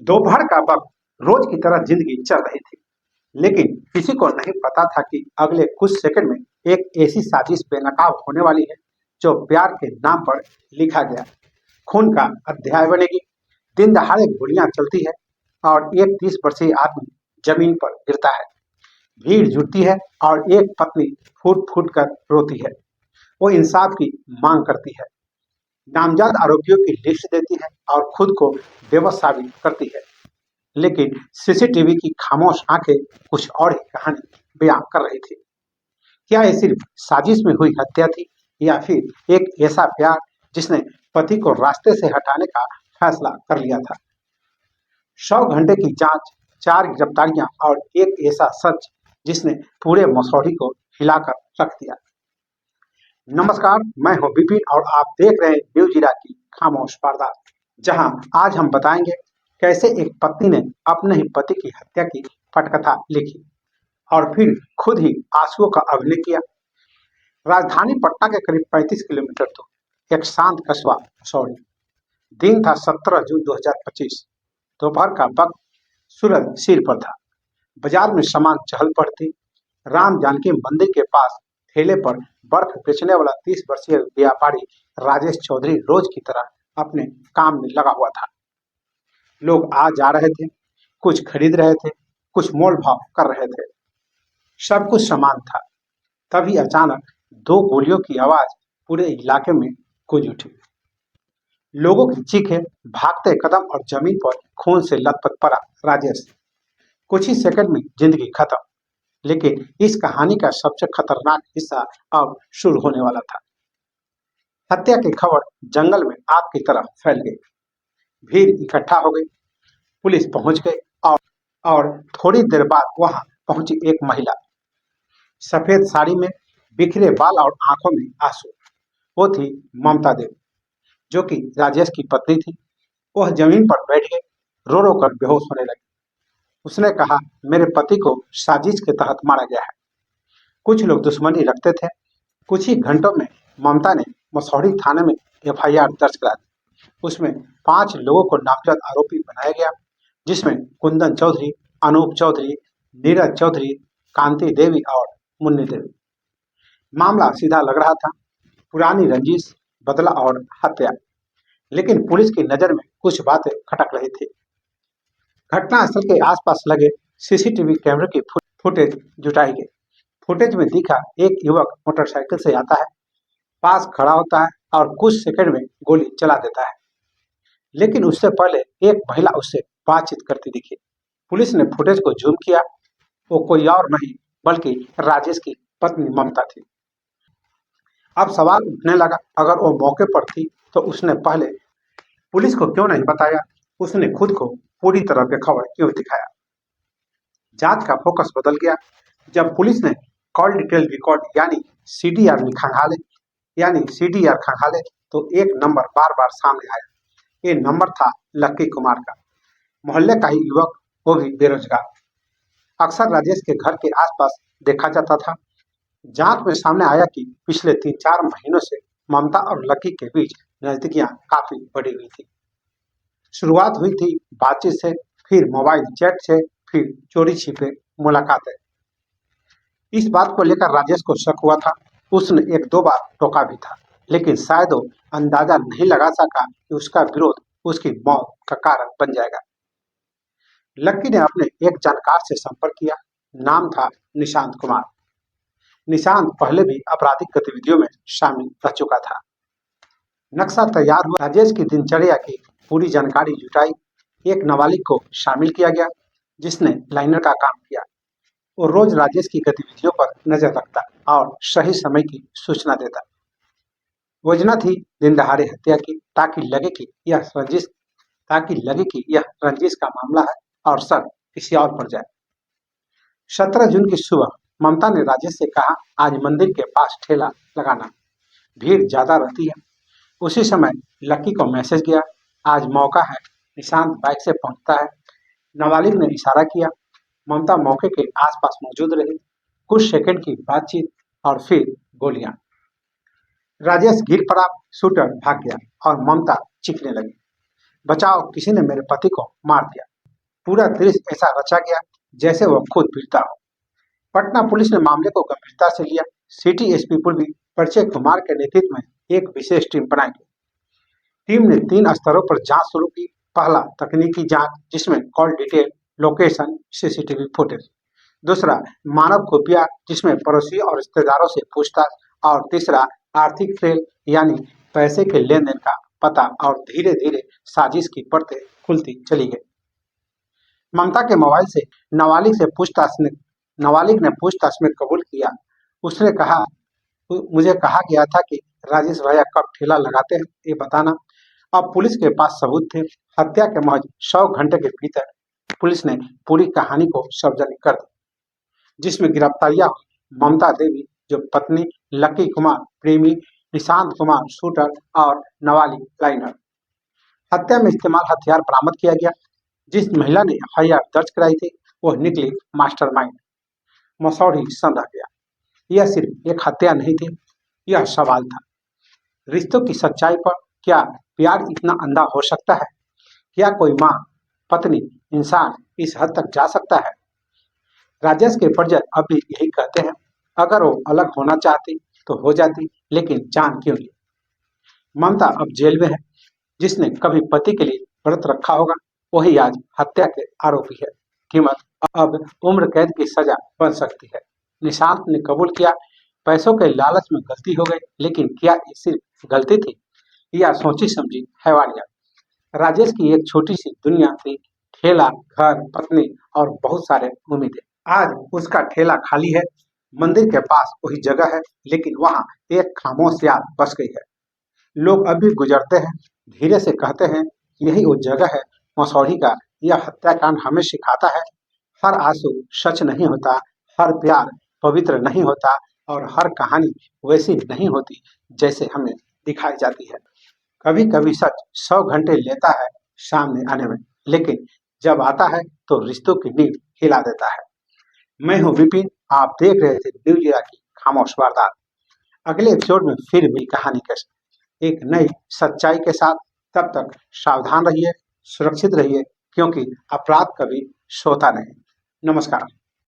दोपहर का वक्त रोज की तरह जिंदगी चल रही थी, लेकिन किसी को नहीं पता था कि अगले कुछ सेकंड में एक ऐसी साजिश बेनकाब होने वाली है जो प्यार के नाम पर लिखा गया खून का अध्याय बनेगी। दिन दहाड़े गोलियां चलती है और एक 30 वर्षीय आदमी जमीन पर गिरता है। भीड़ जुटती है और एक पत्नी फूट फूट कर रोती है। वो इंसाफ की मांग करती है, नामजद आरोपियों की लिस्ट देती है और खुद को बेबस साबित करती है। लेकिन सीसीटीवी की खामोश आंखें कुछ और ही कहानी बयां कर रही थी। क्या ये सिर्फ साजिश में हुई हत्या थी या फिर एक ऐसा प्यार जिसने पति को रास्ते से हटाने का फैसला कर लिया था? 100 घंटे की जांच, 4 गिरफ्तारियां और एक ऐसा सच जिसने पूरे मसौढ़ी को हिलाकर रख दिया। नमस्कार, मैं हूं विपिन और आप देख रहे हैं न्यूज इरा की खामोश वारदात, जहां आज हम बताएंगे कैसे एक पत्नी ने अपने ही पति की हत्या की पटकथा लिखी और फिर खुद ही आंसुओं का अभिनय किया। राजधानी पटना के करीब 35 किलोमीटर दूर एक शांत कस्बा मसौढ़ी। दिन था 17 जून 2025। दोपहर का वक्त, सूरज सिर पर था। बाजार में सामान चहल पहल थी। राम जानकी मंदिर के पास ठेले पर बर्फ बेचने वाला 30 वर्षीय व्यापारी राजेश चौधरी रोज की तरह अपने काम में लगा हुआ था। लोग आ जा रहे थे, कुछ खरीद रहे थे, कुछ मोल भाव कर रहे थे। सब कुछ समान था। तभी अचानक 2 गोलियों की आवाज पूरे इलाके में गूंज उठी। लोगों की चीखें, भागते कदम और जमीन पर खून से लथपथ पड़ा राजेश। कुछ ही सेकंड में जिंदगी खत्म। लेकिन इस कहानी का सबसे खतरनाक हिस्सा अब शुरू होने वाला था। हत्या की खबर जंगल में आग की तरह फैल गई। भीड़ इकट्ठा हो गई। पुलिस पहुंच गई और थोड़ी देर बाद वहां पहुंची एक महिला, सफेद साड़ी में, बिखरे बाल और आंखों में आंसू। वो थी ममता देवी, जो कि राजेश की पत्नी थी। वह जमीन पर बैठ गई, रो रो कर बेहोश होने लगी। उसने कहा, मेरे पति को साजिश के तहत मारा गया है। कुछ लोग दुश्मनी रखते थे। कुछ ही घंटों में ममता ने मसौढ़ी थाने में एफआईआर दर्ज करा दी। उसमें 5 लोगों को नामजद आरोपी बनाया गया, जिसमें कुंदन चौधरी, अनूप चौधरी, नीरज चौधरी, कांति देवी और मुन्नी देवी। मामला सीधा लग रहा था, पुरानी रंजिश, बदला और हत्या। लेकिन पुलिस की नजर में कुछ बातें खटक रही थी। घटनास्थल के आसपास लगे सीसीटीवी कैमरे की फुटेज जुटाई गई। फुटेज में दिखा एक युवक मोटरसाइकिल से आता है, पास खड़ा होता है और कुछ सेकंड में गोली चला देता है। लेकिन उससे पहले एक महिला उससे बातचीत करती दिखी। पुलिस ने फुटेज को जूम किया। वो कोई और नहीं बल्कि राजेश की पत्नी ममता थी। अब सवाल उठने लगा, अगर वो मौके पर थी तो उसने पहले पुलिस को क्यों नहीं बताया? उसने खुद को पूरी तरह बेखबर क्यों दिखाया? जांच का फोकस बदल गया जब पुलिस ने कॉल डिटेल रिकॉर्ड यानी सीडीआर खंगाले तो एक नंबर बार बार सामने आया। ये नंबर था लक्की कुमार का, मोहल्ले का ही युवक, वो भी बेरोजगार। अक्सर राजेश के घर के आसपास देखा जाता था। जांच में सामने आया कि पिछले 3-4 महीनों से ममता और लक्की के बीच नजदीकियां काफी बढ़ी हुई थी। शुरुआत हुई थी बातचीत से, फिर मोबाइल चैट से, फिर चोरी छिपे मुलाकातें। इस बात को लेकर राजेश को शक हुआ था। उसने 1-2 बार टोका भी था, लेकिन शायद वो अंदाजा नहीं लगा सका कि उसका विरोध उसकी मौत का कारण बन जाएगा। लक्की ने अपने एक जानकार से संपर्क किया। नाम था निशांत कुमार। निशांत पहले भी आपराधिक गतिविधियों में शामिल रह चुका था। नक्शा तैयार हुआ। राजेश की दिनचर्या की पूरी जानकारी जुटाई। एक नाबालिग को शामिल किया गया, जिसने लाइनर का काम किया। वो रोज राजेश की गतिविधियों पर नजर रखता और सही समय की सूचना देता। योजना थी दिन दहाड़े हत्या की, ताकि लगे कि यह रंजिश का मामला है और शक किसी और पर जाए। 17 जून की सुबह ममता ने राजेश से कहा, आज मंदिर के पास ठेला लगाना, भीड़ ज्यादा रहती है। उसी समय लक्की को मैसेज गया, आज मौका है। निशांत बाइक से पहुंचता है। नाबालिग ने इशारा किया। ममता मौके के आसपास मौजूद रही। कुछ सेकंड की बातचीत और फिर गोलियां। राजेश गिर पड़ा, शूटर भाग गया और ममता चीखने लगी। बचाओ, किसी ने मेरे पति को मार दिया। पूरा दृश्य ऐसा रचा गया जैसे वह खुद पीड़िता हो। पटना पुलिस ने मामले को गंभीरता से लिया। सिटी एसपी पूर्वी परिचय कुमार के नेतृत्व में एक विशेष टीम बनाई गई। टीम ने 3 स्तरों पर जांच शुरू की। पहला, तकनीकी जांच, जिसमें call detail, location, CCTV footage. दूसरा, मानव खुफिया, जिसमें पड़ोसियों और रिश्तेदारों से पूछताछ। और तीसरा, आर्थिक ट्रेल, यानी पैसे के लेन देन का पता। और धीरे धीरे साजिश की परतें खुलती चली गई। ममता के मोबाइल से नाबालिग ने पूछताछ में कबूल किया। उसने कहा, मुझे कहा गया था कि राजेश भैया कब ठेला लगाते हैं, ये बताना। अब पुलिस के पास सबूत थे। हत्या के महज 100 घंटे के भीतर पुलिस ने पूरी कहानी को सार्वजनिक कर दी, जिसमें गिरफ्तारियां हुई। ममता देवी, जो पत्नी, लकी कुमार प्रेमी, निशांत कुमार शूटर और नाबालिग लाइनर। हत्या में इस्तेमाल हथियार बरामद किया गया। जिस महिला ने एफआईआर दर्ज कराई थी, वह निकली मास्टरमाइंड। मसौढ़ी सन रह गया। यह सिर्फ एक हत्या नहीं थी, यह सवाल था रिश्तों की सच्चाई पर। क्या प्यार इतना अंधा हो सकता है? क्या कोई माँ, पत्नी, इंसान इस हद तक जा सकता है? राजेश के परिजन अब भी यही कहते हैं, अगर वो अलग होना चाहती तो हो जाती, लेकिन जान क्यों ली? ममता अब जेल में है। जिसने कभी पति के लिए व्रत रखा होगा, वही आज हत्या के आरोपी है। कीमत अब उम्र कैद की सजा बन सकती है। निशांत ने कबूल किया, पैसों के लालच में गलती हो गई, लेकिन क्या ये सिर्फ गलती थी या सोची समझी हैवानियत? राजेश की एक छोटी सी दुनिया थी, ठेला, घर, पत्नी और बहुत सारे उम्मीदें। आज उसका ठेला खाली है। मंदिर के पास वही जगह है, लेकिन वहां एक खामोश याद बस गई है। लोग अभी गुजरते हैं, धीरे से कहते हैं, यही वो जगह है मसौढ़ी का। यह हत्याकांड हमें सिखाता है, हर आंसू सच नहीं होता, हर प्यार पवित्र नहीं होता, और हर कहानी वैसी नहीं होती जैसे हमें दिखाई जाती है। कभी कभी सच 100 घंटे लेता है सामने आने में, लेकिन जब आता है तो रिश्तों की नींव हिला देता है। मैं हूँ विपिन, आप देख रहे थे न्यूज एरा की खामोश वारदात। अगले एपिसोड में फिर भी कहानी के साथ, एक नई सच्चाई के साथ। तब तक सावधान रहिए, सुरक्षित रहिए, क्योंकि अपराध कभी सोता नहीं। नमस्कार।